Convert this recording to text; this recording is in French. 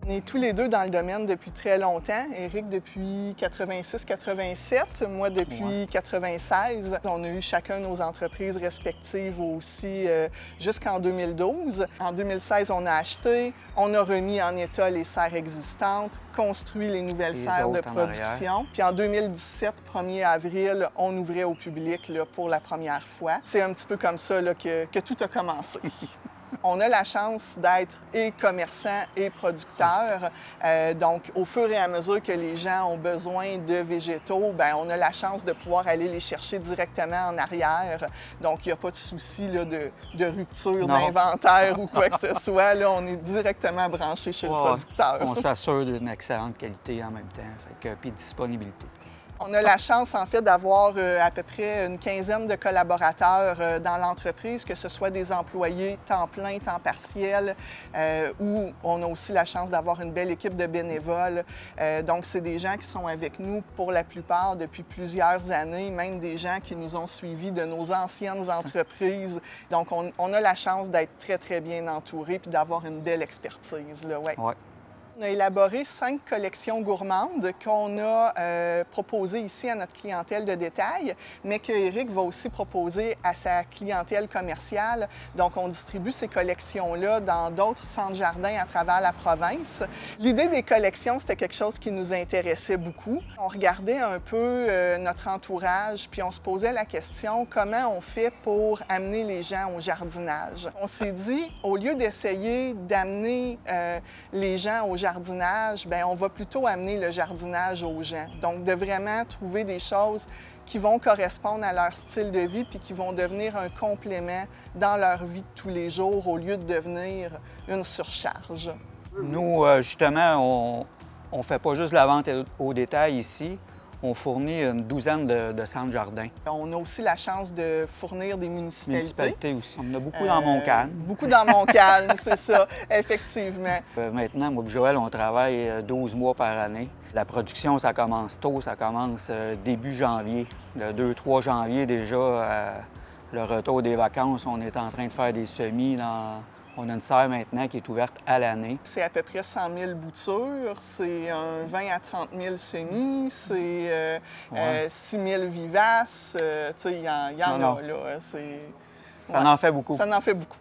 On est tous les deux dans le domaine depuis très longtemps. Éric depuis 86-87, moi depuis 96. On a eu chacun nos entreprises respectives aussi jusqu'en 2012. En 2016, on a acheté, on a remis en état les serres existantes, construit les nouvelles serres de production. Puis en 2017, 1er avril, on ouvrait au public là, pour la première fois. C'est un petit peu comme ça là, que tout a commencé. On a la chance d'être et commerçant et producteur. Donc, au fur et à mesure que les gens ont besoin de végétaux, bien, on a la chance de pouvoir aller les chercher directement en arrière. Donc, il n'y a pas de souci là, de rupture d'inventaire ou quoi que ce soit. Là, on est directement branché chez le producteur. On s'assure d'une excellente qualité en même temps, puis de disponibilité. On a la chance, en fait, d'avoir à peu près une quinzaine de collaborateurs dans l'entreprise, que ce soit des employés temps plein, temps partiel, ou on a aussi la chance d'avoir une belle équipe de bénévoles. Donc, c'est des gens qui sont avec nous pour la plupart depuis plusieurs années, même des gens qui nous ont suivis de nos anciennes entreprises. Donc, on a la chance d'être très, très bien entourés puis d'avoir une belle expertise, là, ouais. On a élaboré 5 collections gourmandes qu'on a proposées ici à notre clientèle de détail, mais que Éric va aussi proposer à sa clientèle commerciale. Donc, on distribue ces collections-là dans d'autres centres jardins à travers la province. L'idée des collections, c'était quelque chose qui nous intéressait beaucoup. On regardait un peu notre entourage, puis on se posait la question, comment on fait pour amener les gens au jardinage? On s'est dit, au lieu d'essayer d'amener les gens au jardinage, bien, on va plutôt amener le jardinage aux gens. Donc, de vraiment trouver des choses qui vont correspondre à leur style de vie puis qui vont devenir un complément dans leur vie de tous les jours au lieu de devenir une surcharge. Nous, justement, on ne fait pas juste la vente au détail ici. On fournit une douzaine de centres jardins. On a aussi la chance de fournir des municipalités. Aussi. On en a beaucoup dans Montcalm. Beaucoup dans Montcalm, c'est ça, effectivement. Maintenant, moi et Joël, on travaille 12 mois par année. La production, ça commence tôt, ça commence début janvier. Le 2-3 janvier, déjà, le retour des vacances, on est en train de faire des semis. On a une serre maintenant qui est ouverte à l'année. C'est à peu près 100 000 boutures, c'est un 20 à 30 000 semis, c'est 6 000 vivaces. Il y en a, là. Ça en fait beaucoup. Ça en fait beaucoup.